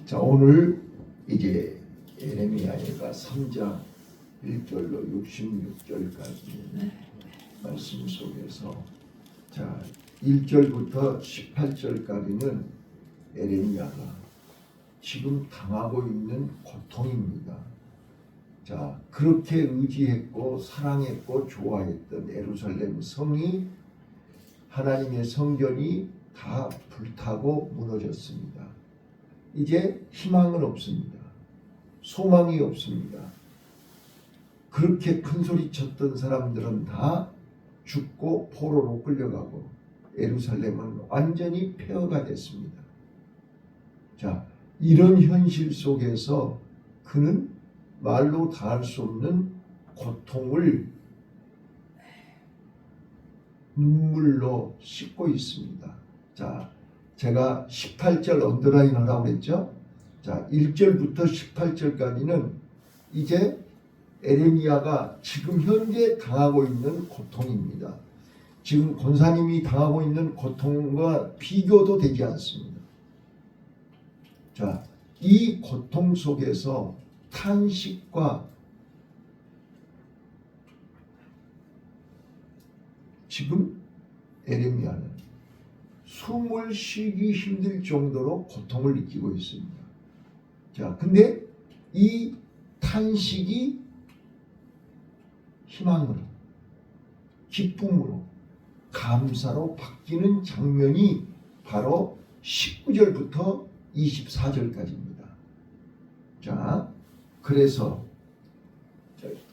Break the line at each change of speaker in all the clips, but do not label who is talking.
자, 오늘 이제 예레미야가 3장 1절로 66절까지 말씀 속에서 자 1절부터 18절까지는 예레미야가 지금 당하고 있는 고통입니다. 자, 그렇게 의지했고 사랑했고 좋아했던 예루살렘 성이, 하나님의 성전이 다 불타고 무너졌습니다. 이제 희망은 없습니다. 소망이 없습니다. 그렇게 큰 소리 쳤던 사람들은 다 죽고 포로로 끌려가고 예루살렘은 완전히 폐허가 됐습니다. 자, 이런 현실 속에서 그는 말로 다할 수 없는 고통을 눈물로 씻고 있습니다. 자, 제가 18절 언더라인 하라고 그랬죠? 자, 1절부터 18절까지는 이제 예레미야가 지금 현재 당하고 있는 고통입니다. 지금 권사님이 당하고 있는 고통과 비교도 되지 않습니다. 자, 이 고통 속에서 탄식과 지금 예레미야는 숨을 쉬기 힘들 정도로 고통을 느끼고 있습니다. 자, 근데 이 탄식이 희망으로, 기쁨으로, 감사로 바뀌는 장면이 바로 19절부터 24절까지입니다. 자, 그래서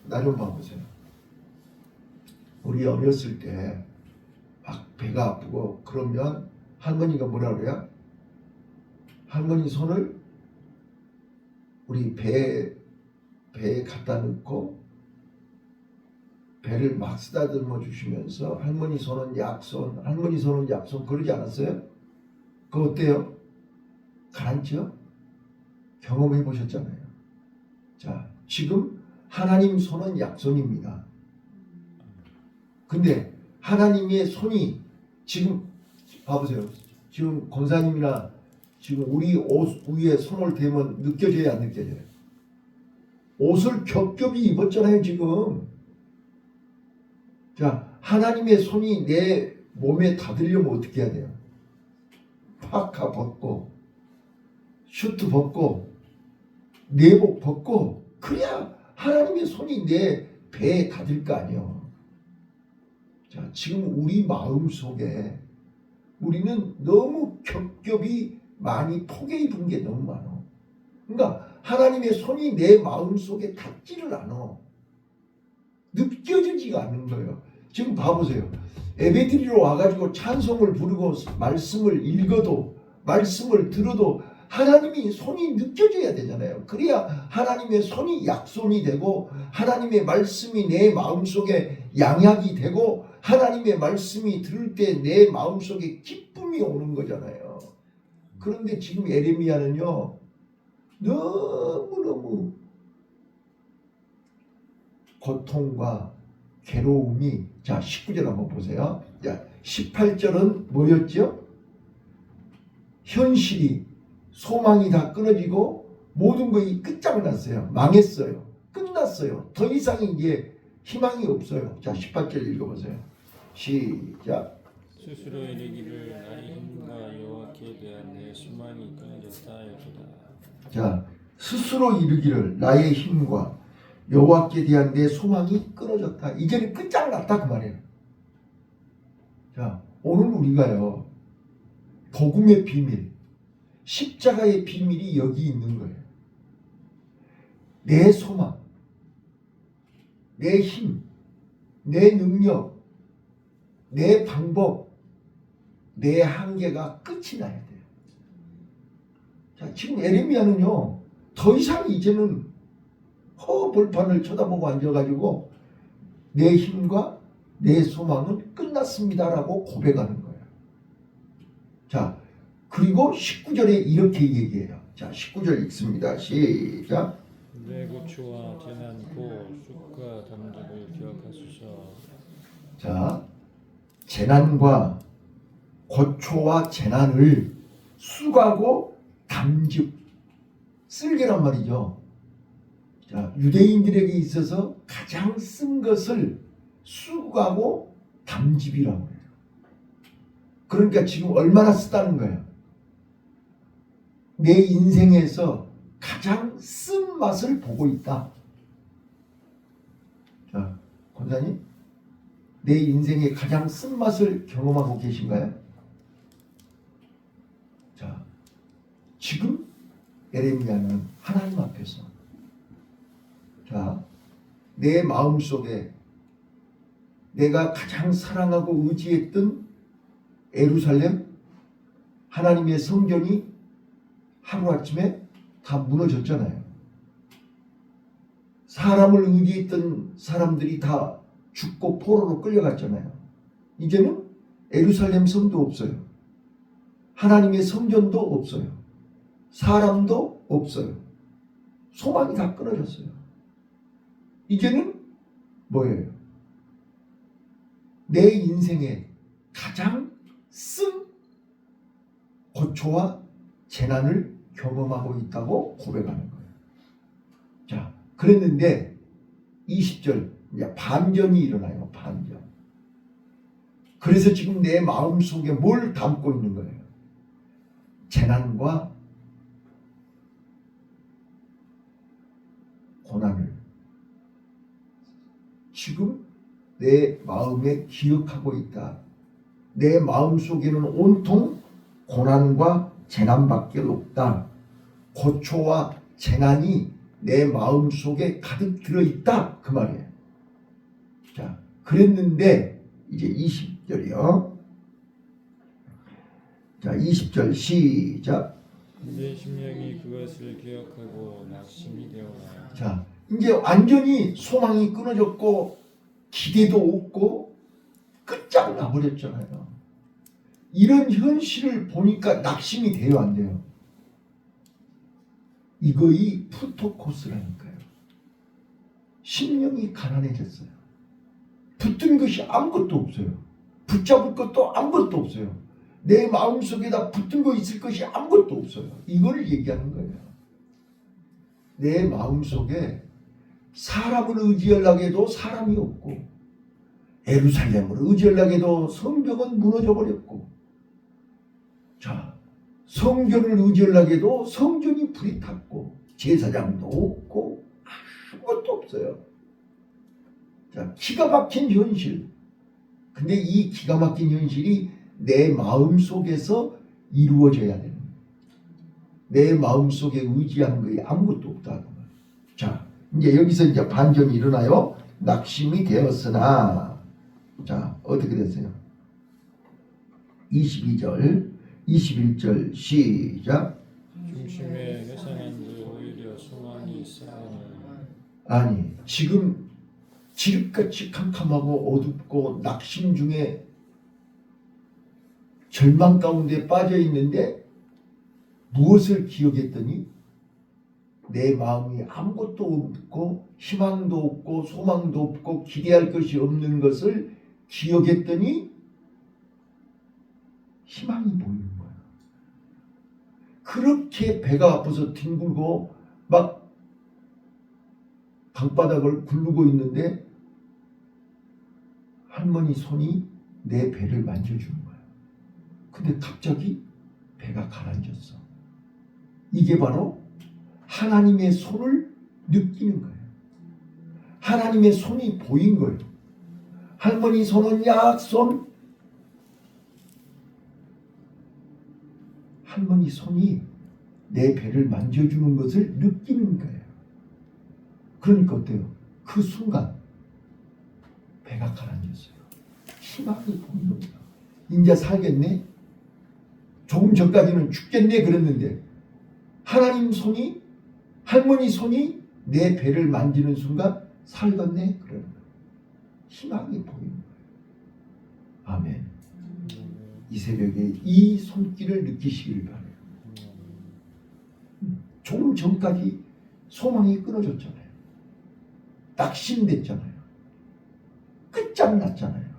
나 좀 봐보세요. 우리 어렸을 때 막 배가 아프고 그러면 할머니가 뭐라 그래요? 할머니 손을 우리 배에 갖다 넣고 배를 막 쓰다듬어 주시면서 할머니 손은 약손, 할머니 손은 약손 그러지 않았어요? 그거 어때요? 가라앉죠? 경험해 보셨잖아요. 자, 지금 하나님 손은 약손입니다. 근데 하나님의 손이 지금 봐보세요. 지금 권사님이나 지금 우리 옷 위에 손을 대면 느껴져야 안 느껴져요? 옷을 겹겹이 입었잖아요 지금. 자, 하나님의 손이 내 몸에 닿으려면 어떻게 해야 돼요? 파카 벗고 슈트 벗고 내복 벗고 그래야 하나님의 손이 내 배에 닿을 거 아니에요. 자, 지금 우리 마음속에 우리는 너무 겹겹이 많이 포개 입은 게 너무 많아. 그러니까 하나님의 손이 내 마음속에 닿지를 않아. 느껴지지가 않는 거예요. 지금 봐보세요. 예배드리러 와가지고 찬송을 부르고 말씀을 읽어도 말씀을 들어도 하나님이 손이 느껴져야 되잖아요. 그래야 하나님의 손이 약손이 되고 하나님의 말씀이 내 마음속에 양약이 되고 하나님의 말씀이 들을 때 내 마음속에 기쁨이 오는 거잖아요. 그런데 지금 예레미야는요 너무너무 고통과 괴로움이, 자 19절 한번 보세요. 자 18절은 뭐였죠? 현실이 소망이 다 끊어지고 모든 것이 끝장났어요. 망했어요. 끝났어요. 더 이상 이제 희망이 없어요. 자 18절 읽어보세요. 시작.
스스로 이르기를 나의 힘과 여호와께 대한 내 소망이 끊어졌다 하였도다.
자, 스스로 이르기를 나의 힘과 여호와께 대한 내 소망이 끊어졌다. 이제는 끝장났다 그 말이에요. 자, 오늘 우리가요 복음의 비밀, 십자가의 비밀이 여기 있는 거예요. 내 소망, 내 힘, 내 능력, 내 방법, 내 한계가 끝이 나야 돼요. 자, 지금 예레미야는요 더 이상 이제는 벌판을 쳐다보고 앉아가지고 내 힘과 내 소망은 끝났습니다라고 고백하는 거예요. 자, 그리고 19절에 이렇게 얘기해요. 자, 19절 읽습니다. 시작.
내 고초와 재난 고 쑥과 담즙을 기억하소서.
자, 재난과 고초와 재난을 쑥하고 담즙, 쓸개란 말이죠. 자, 유대인들에게 있어서 가장 쓴 것을 수국하고 담즙이라고 해요. 그러니까 지금 얼마나 쓰다는 거예요. 내 인생에서 가장 쓴 맛을 보고 있다. 자, 권사님, 내 인생의 가장 쓴 맛을 경험하고 계신가요? 자, 지금 에레미야는 하나님 앞에서 자, 내 마음속에 내가 가장 사랑하고 의지했던 예루살렘 하나님의 성전이 하루아침에 다 무너졌잖아요. 사람을 의지했던 사람들이 다 죽고 포로로 끌려갔잖아요. 이제는 예루살렘 성도 없어요. 하나님의 성전도 없어요. 사람도 없어요. 소망이 다 끊어졌어요. 이제는 뭐예요? 내 인생에 가장 쓴 고초와 재난을 경험하고 있다고 고백하는 거예요. 자, 그랬는데 20절 이제 반전이 일어나요. 반전. 그래서 지금 내 마음속에 뭘 담고 있는 거예요? 재난과 고난을 지금 내 마음에 기억하고 있다. 내 마음속에는 온통 고난과 재난밖에 없다. 고초와 재난이 내 마음속에 가득 들어있다. 그 말이에요. 자, 그랬는데 이제 20절이요. 자, 20절 시작.
내 심령이 그것을 기억하고 낙심이 되오나.
자, 이제 완전히 소망이 끊어졌고 기대도 없고 끝장나 버렸잖아요. 이런 현실을 보니까 낙심이 돼요, 안 돼요? 이거이 푸토코스라니까요. 심령이 가난해졌어요. 붙든 것이 아무것도 없어요. 붙잡을 것도 아무것도 없어요. 내 마음속에다 붙든 거 있을 것이 아무것도 없어요. 이걸 얘기하는 거예요. 내 마음속에 사람을 의지하려고 해도 사람이 없고 예루살렘을 의지하려고 해도 성벽은 무너져 버렸고 자, 성전을 의지하려고 해도 성전이 불이 탔고 제사장도 없고 아무것도 없어요. 자, 기가 막힌 현실. 근데 이 기가 막힌 현실이 내 마음속에서 이루어져야 되는 거예요. 내 마음속에 의지하는 것이 아무것도 없다는 거예요. 자, 이제 여기서 이제 반전이 일어나요. 낙심이 되었으나 자, 어떻게 됐어요? 22절 21절 시작.
중심에 회상한지 오히려 소망이 쌓이는.
아니, 지금 지륵같이 캄캄하고 어둡고 낙심 중에 절망 가운데 빠져 있는데 무엇을 기억했더니 내 마음이 아무것도 없고 희망도 없고 소망도 없고 기대할 것이 없는 것을 기억했더니 희망이 보이는 거예요. 그렇게 배가 아파서 뒹굴고 막 방바닥을 굴르고 있는데 할머니 손이 내 배를 만져주는 거예요. 근데 갑자기 배가 가라앉았어. 이게 바로 하나님의 손을 느끼는 거예요. 하나님의 손이 보인 거예요. 할머니 손은 약손. 할머니 손이 내 배를 만져주는 것을 느끼는 거예요. 그러니까 어때요? 그 순간 배가 가라앉았어요. 희망이 보이는 거예요. 이제 살겠네? 조금 전까지는 죽겠네 그랬는데 하나님 손이 할머니 손이 내 배를 만지는 순간 살겠네 그러는 거예요. 희망이 보이는 거예요. 아멘. 이 새벽에 이 손길을 느끼시기를 바라요. 조금 전까지 소망이 끊어졌잖아요. 낙심됐잖아요. 끝장났잖아요.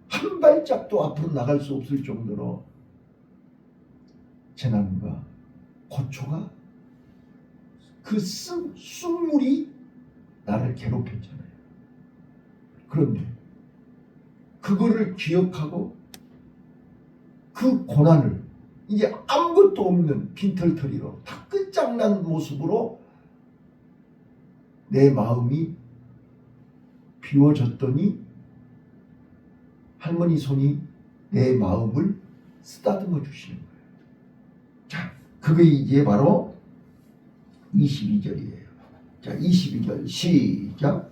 한 발짝도 앞으로 나갈 수 없을 정도로 재난과 고초가 그 쑥물이 나를 괴롭혔잖아요. 그런데 그거를 기억하고 그 고난을 이제 아무것도 없는 빈털터리로 다 끝장난 모습으로 내 마음이 비워졌더니 할머니 손이 내 마음을 쓰다듬어 주시는 거예요. 자, 그게 이제 바로 22절이에요. 자, 22절 시작.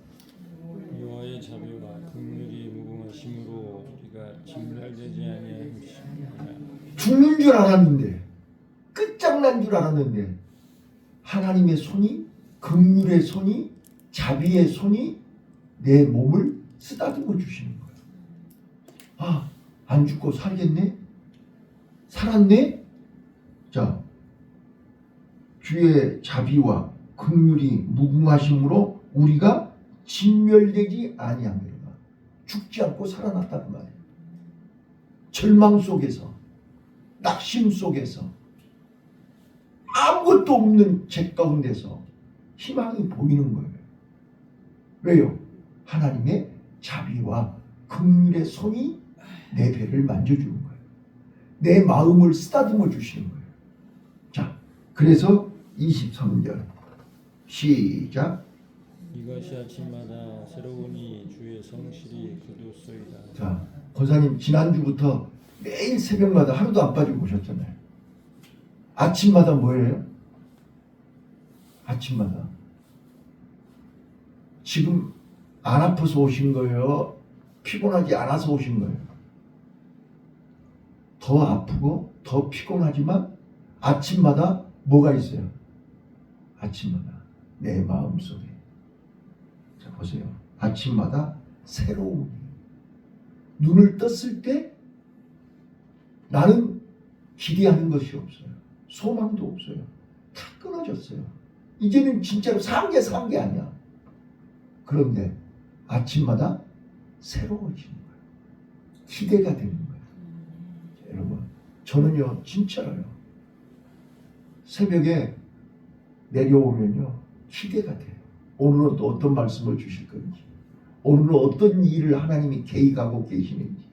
여호와의 자비와 긍휼이 무궁하심으로 우리가 진멸되지 아니하였느니라.
죽는 줄 알았는데, 끝장난 줄 알았는데 하나님의 손이, 긍휼의 손이, 자비의 손이 내 몸을 쓰다듬어 주시는 거예요. 아, 안 죽고 살겠네? 살았네? 자, 주의 자비와 긍휼이 무궁하심으로 우리가 진멸되지 아니하리라. 죽지 않고 살아났단 말이에요. 절망 속에서, 낙심 속에서, 아무것도 없는 죄 가운데서 희망이 보이는 거예요. 왜요? 하나님의 자비와 긍휼의 손이 내 배를 만져주는 거예요. 내 마음을 쓰다듬어 주시는 거예요. 자, 그래서 23절 시작.
이것이 아침마다 새로우니 주의 성실이 그도소이다.
자, 권사님 지난주부터 매일 새벽마다 하루도 안 빠지고 오셨잖아요. 아침마다 뭐예요? 아침마다 지금 안 아파서 오신 거예요? 피곤하지 않아서 오신 거예요? 더 아프고 더 피곤하지만 아침마다 뭐가 있어요? 아침마다 내 마음속에, 자 보세요, 아침마다 새로운, 눈을 떴을 때 나는 기대하는 것이 없어요. 소망도 없어요. 다 끊어졌어요. 이제는 진짜로 산 게 아니야. 그런데 아침마다 새로워지는 거예요. 기대가 되는 거예요. 여러분, 저는요 진짜로요, 새벽에 내려오면요 기대가 돼요. 오늘은 또 어떤 말씀을 주실 건지, 오늘은 어떤 일을 하나님이 계획하고 계시는지,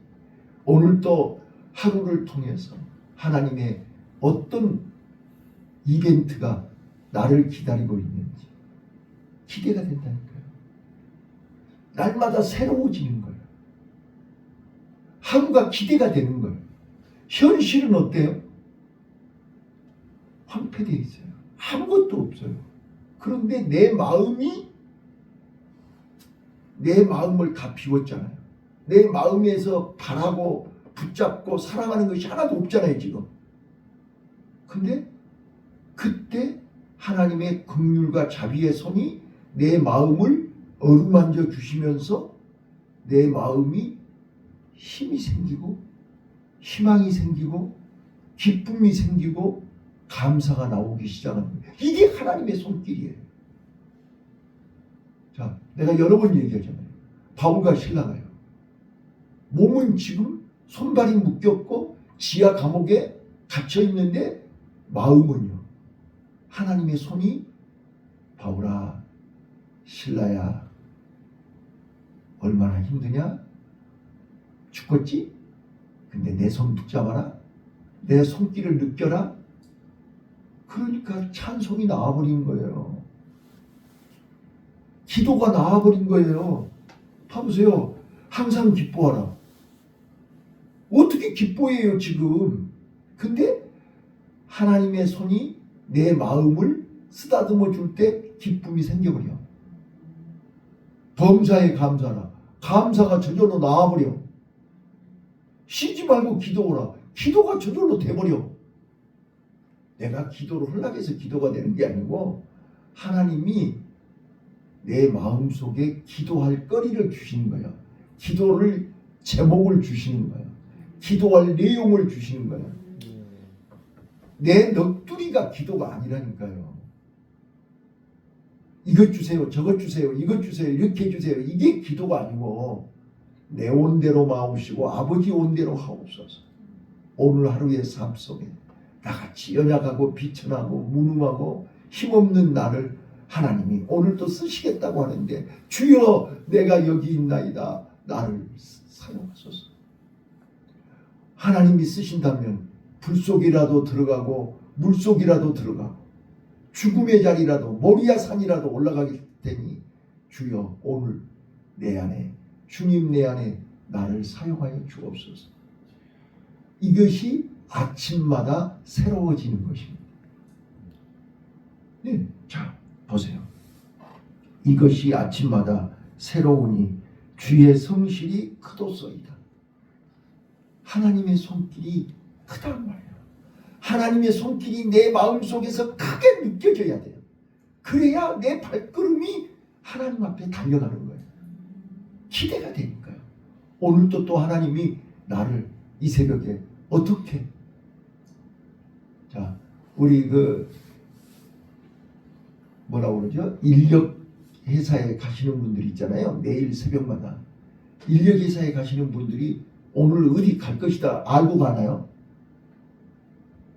오늘 또 하루를 통해서 하나님의 어떤 이벤트가 나를 기다리고 있는지 기대가 된다니까요. 날마다 새로워지는 거예요. 하루가 기대가 되는 거예요. 현실은 어때요? 황폐되어 있어요. 아무것도 없어요. 그런데 내 마음을 다 비웠잖아요. 내 마음에서 바라고 붙잡고 사랑하는 것이 하나도 없잖아요 지금. 근데 그때 하나님의 긍휼과 자비의 손이 내 마음을 어루만져 주시면서 내 마음이 힘이 생기고 희망이 생기고 기쁨이 생기고 감사가 나오기 시작하는 거예요. 이게 하나님의 손길이에요. 자, 내가 여러 번 얘기하잖아요. 바울과 신라가요. 몸은 지금 손발이 묶였고 지하 감옥에 갇혀 있는데 마음은요, 하나님의 손이 바울아, 신라야, 얼마나 힘드냐? 죽겠지? 근데 내 손 붙잡아라. 내 손길을 느껴라. 그러니까 찬송이 나와버린 거예요. 기도가 나와버린 거예요. 봐보세요. 항상 기뻐하라. 어떻게 기뻐해요 지금? 근데 하나님의 손이 내 마음을 쓰다듬어 줄 때 기쁨이 생겨버려. 범사에 감사라. 감사가 저절로 나와버려. 쉬지 말고 기도하라. 기도가 저절로 돼버려. 내가 기도를 하려고 해서 기도가 되는 게 아니고 하나님이 내 마음속에 기도할 거리를 주시는 거야. 기도를 제목을 주시는 거야. 기도할 내용을 주시는 거야. 내 넋두리가 기도가 아니라니까요. 이것 주세요, 저것 주세요, 이것 주세요, 이렇게 해주세요. 이게 기도가 아니고 내 온대로 마옵시고 아버지 온대로 하옵소서. 오늘 하루의 삶 속에 나같이 연약하고 비천하고 무능하고 힘없는 나를 하나님이 오늘도 쓰시겠다고 하는데 주여 내가 여기 있나이다. 나를 사용하소서. 하나님이 쓰신다면 불 속이라도 들어가고 물 속이라도 들어가고 죽음의 자리라도 모리아 산이라도 올라가기 때니 주여 오늘 내 안에 주님 내 안에 나를 사용하여 주옵소서. 이것이 아침마다 새로워지는 것입니다. 네, 자 보세요. 이것이 아침마다 새로우니 주의 성실이 크도소이다. 하나님의 손길이 크단 말이에요. 하나님의 손길이 내 마음속에서 크게 느껴져야 돼요. 그래야 내 발걸음이 하나님 앞에 달려가는 거예요. 기대가 되니까요. 오늘도 또 하나님이 나를 이 새벽에 어떻게 자 우리 뭐라고 그러죠? 인력 회사에 가시는 분들이 있잖아요. 매일 새벽마다 인력 회사에 가시는 분들이 오늘 어디 갈 것이다 알고 가나요?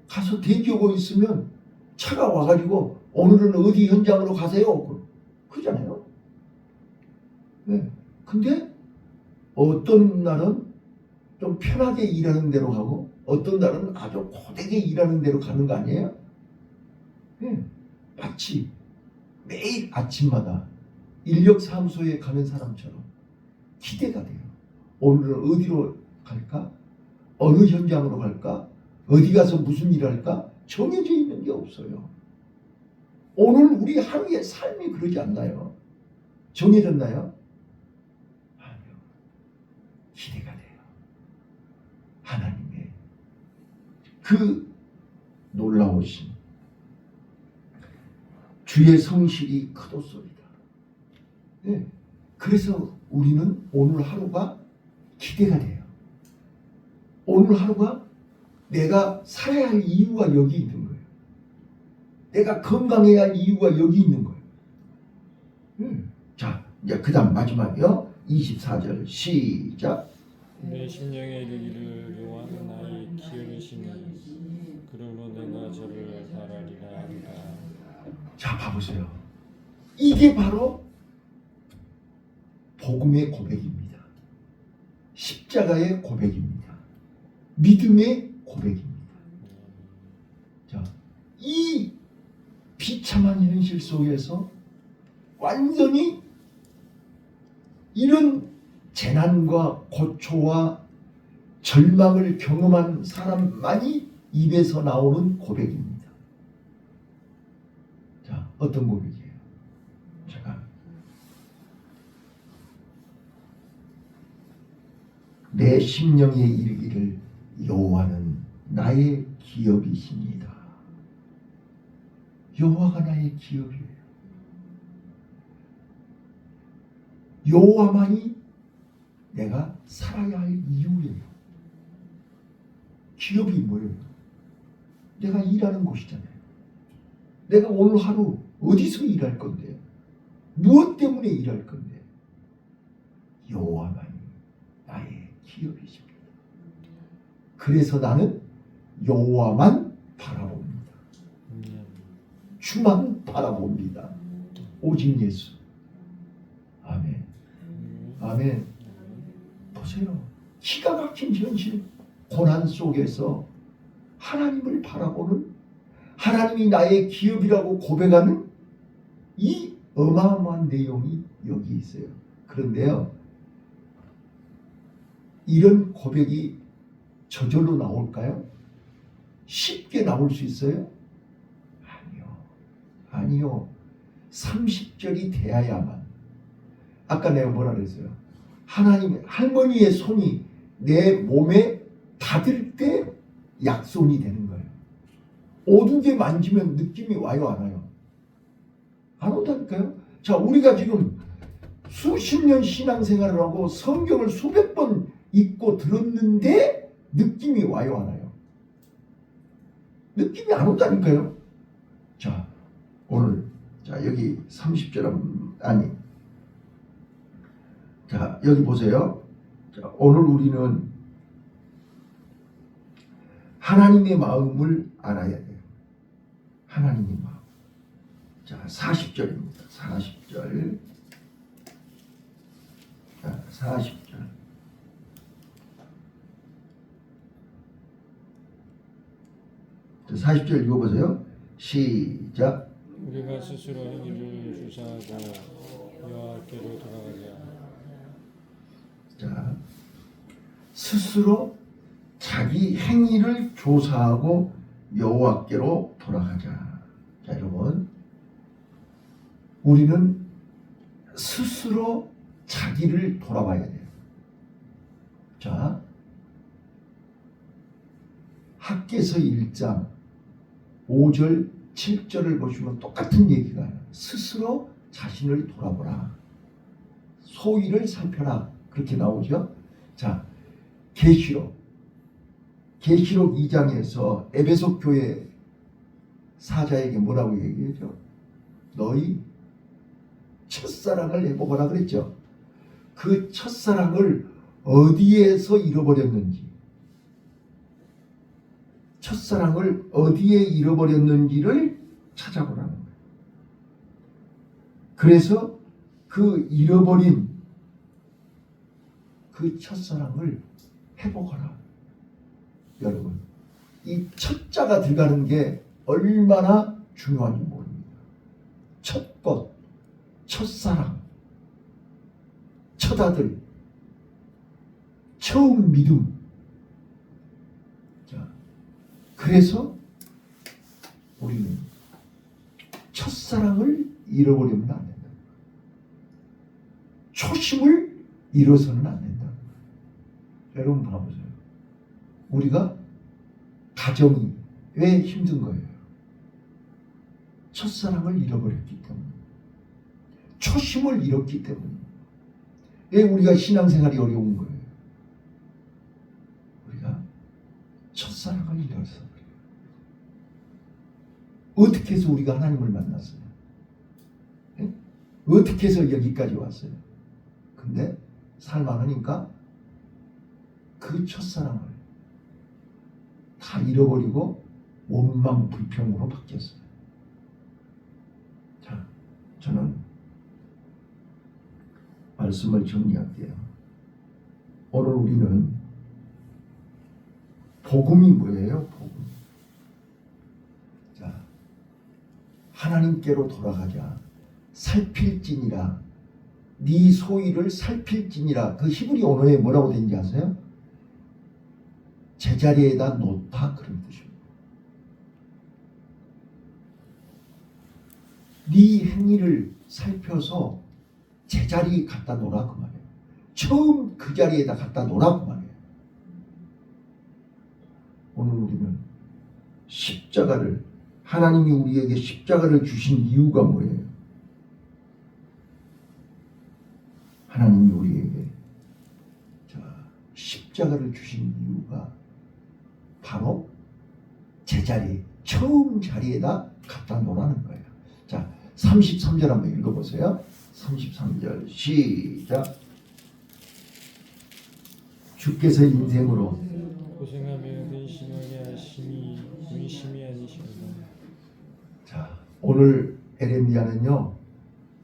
가서 대기하고 있으면 차가 와가지고 오늘은 어디 현장으로 가세요? 그러잖아요. 네. 근데 어떤 날은 좀 편하게 일하는 대로 가고 어떤 날은 아주 고되게 일하는 대로 가는 거 아니에요? 네. 마치 매일 아침마다 인력사무소에 가는 사람처럼 기대가 돼요. 오늘은 어디로 갈까? 어느 현장으로 갈까? 어디 가서 무슨 일을 할까? 정해져 있는 게 없어요. 오늘 우리 하루의 삶이 그러지 않나요? 정해졌나요? 아니요. 기대가 돼요. 하나님의 그 놀라우신 주의 성실이 크도소이다. 네. 그래서 우리는 오늘 하루가 기대가 돼요. 오늘 하루가 내가 살아야 할 이유가 여기 있는 거예요. 내가 건강해야 할 이유가 여기 있는 거예요. 자, 이제 그 다음 마지막이요. 24절 시작.
내 심령에 이르기를 여호와는 나의 기업이시니 그러므로 내가 저를 바라리라 한다.
자, 봐보세요. 이게 바로 복음의 고백입니다. 십자가의 고백입니다. 믿음의 고백입니다. 자, 이 비참한 현실 속에서 완전히 이런 재난과 고초와 절망을 경험한 사람만이 입에서 나오는 고백입니다. 자, 어떤 고백이에요? 잠깐. 내 심령에 이르기를 여호와는 나의 기업이시니이다. 여호와가 나의 기업이에요. 여호와만이 내가 살아야 할 이유예요. 기업이 뭐예요? 내가 일하는 곳이잖아요. 내가 오늘 하루 어디서 일할 건데? 무엇 때문에 일할 건데? 여호와만이 나의 기업이십니다. 그래서 나는 여호와만 바라봅니다. 주만 바라봅니다. 오직 예수. 아멘. 아멘. 보세요. 기가 막힌 현실, 고난 속에서 하나님을 바라보는, 하나님이 나의 기업이라고 고백하는 이 어마어마한 내용이 여기 있어요. 그런데요, 이런 고백이 저절로 나올까요? 쉽게 나올 수 있어요? 아니요. 아니요. 30절이 돼야만. 아까 내가 뭐라 그랬어요? 하나님, 할머니의 손이 내 몸에 닿을 때 약손이 되는 거예요. 어두게 만지면 느낌이 와요, 안 와요? 안 온다니까요? 자, 우리가 지금 수십 년 신앙생활을 하고 성경을 수백 번 읽고 들었는데 느낌이 와요, 안 와요? 느낌이 안 온다니까요? 자, 오늘, 자, 여기 30절, 아니, 자, 여기 보세요. 자, 오늘 우리는 하나님의 마음을 알아야 돼요. 하나님의 마음. 자, 40절입니다. 40절. 자, 40절. 자, 40절 읽어보세요. 시작.
우리가 스스로 행위를 조사하고 여호와께로 돌아가자.
자, 스스로 자기 행위를 조사하고 여호와께로 돌아가자. 자, 여러분, 우리는 스스로 자기를 돌아봐야 돼요. 자, 학개서 1장 5절 7절을 보시면 똑같은 얘기가 나요. 스스로 자신을 돌아보라. 소위를 살펴라. 그렇게 나오죠. 자, 계시록 2장에서 에베소 교회 사자에게 뭐라고 얘기하죠? 너희 첫사랑을 해보거라 그랬죠. 그 첫사랑을 어디에서 잃어버렸는지, 첫사랑을 어디에 잃어버렸는지를 찾아보라는 거예요. 그래서 그 잃어버린 그 첫사랑을 회복하라. 여러분, 이 첫자가 들어가는 게 얼마나 중요한지 모릅니다. 첫것, 첫사랑, 첫아들, 처음 믿음. 자, 그래서 우리는 첫사랑을 잃어버리면 안 된다. 초심을 잃어서는 안 된다. 여러분 봐보세요. 우리가 가정이 왜 힘든 거예요? 첫사랑을 잃어버렸기 때문에, 초심을 잃었기 때문에. 왜 우리가 신앙생활이 어려운 거예요? 우리가 첫사랑을 잃어서 그래요. 어떻게 해서 우리가 하나님을 만났어요? 네? 어떻게 해서 여기까지 왔어요? 근데 살만하니까 그 첫사랑을 다 잃어버리고 원망 불평으로 바뀌었어요. 자, 저는 말씀을 정리할게요. 오늘 우리는 복음이 뭐예요? 복음. 자, 하나님께로 돌아가자. 살필지니라. 네 소위를 살필지니라. 그 히브리 언어에 뭐라고 되는지 아세요? 제자리에다 놓다, 그런 뜻입니다. 네 행위를 살펴서 제자리에 갖다 놓으라 그 말이에요. 처음 그 자리에다 갖다 놓으라 그 말이에요. 오늘 우리는 십자가를, 하나님이 우리에게 십자가를 주신 이유가 뭐예요? 하나님이 우리에게 십자가를 주신 이유가 바로 제자리, 처음 자리에다 갖다 놓으라는 거예요. 자, 33절 한번 읽어보세요. 33절 시작. 주께서 인생으로
고생하며 근심하게 하시니 근심이 아니십니다.
자, 오늘 에레미야는요,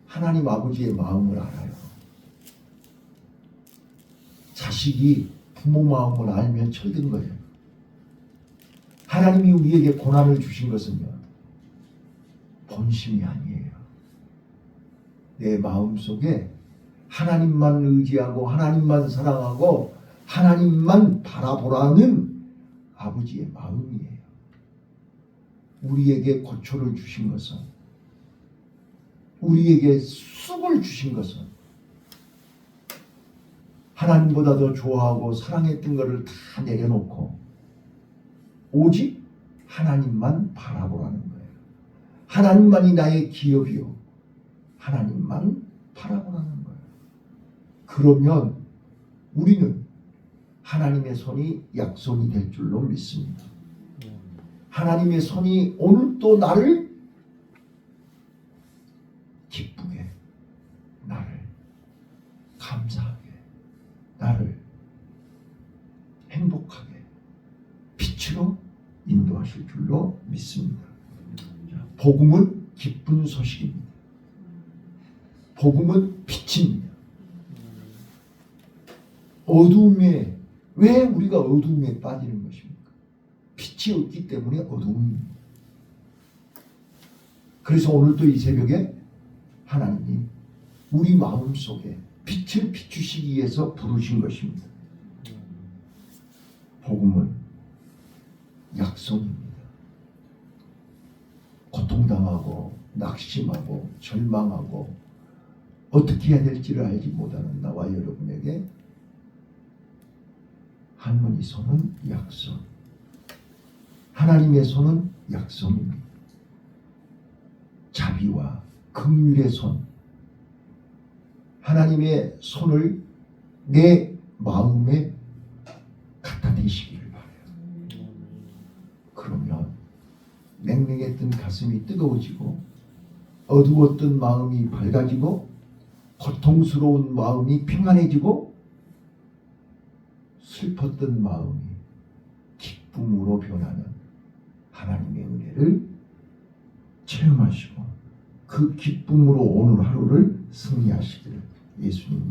하나님 아버지의 마음을 알아요. 자식이 부모 마음을 알면 철든 거예요. 하나님이 우리에게 고난을 주신 것은요, 본심이 아니에요. 내 마음속에 하나님만 의지하고 하나님만 사랑하고 하나님만 바라보라는 아버지의 마음이에요. 우리에게 고초를 주신 것은, 우리에게 쑥을 주신 것은 하나님보다 더 좋아하고 사랑했던 것을 다 내려놓고 오직 하나님만 바라보라는 거예요. 하나님만이 나의 기업이요, 하나님만 바라보라는 거예요. 그러면 우리는 하나님의 손이 약손이 될 줄로 믿습니다. 하나님의 손이 오늘 또 나를 기쁘게, 나를 감사하게, 나를 행복하게 빛으로 인도하실 줄로 믿습니다. 자, 복음은 기쁜 소식입니다. 복음은 빛입니다. 어둠에 왜 우리가 어둠에 빠지는 것입니까? 빛이 없기 때문에 어둠입니다. 그래서 오늘도 이 새벽에 하나님이 우리 마음속에 빛을 비추시기 위해서 부르신 것입니다. 복음은 약속입니다. 고통당하고 낙심하고 절망하고 어떻게 해야 될지를 알지 못하는 나와 여러분에게 할머니 손은 약속, 하나님의 손은 약속입니다. 자비와 긍휼의 손, 하나님의 손을 내 마음에 갖다 대시기를 바라요. 그러면 냉랭했던 가슴이 뜨거워지고 어두웠던 마음이 밝아지고 고통스러운 마음이 평안해지고 슬펐던 마음이 기쁨으로 변하는 하나님의 은혜를 체험하시고 그 기쁨으로 오늘 하루를 승리하시기를 예수님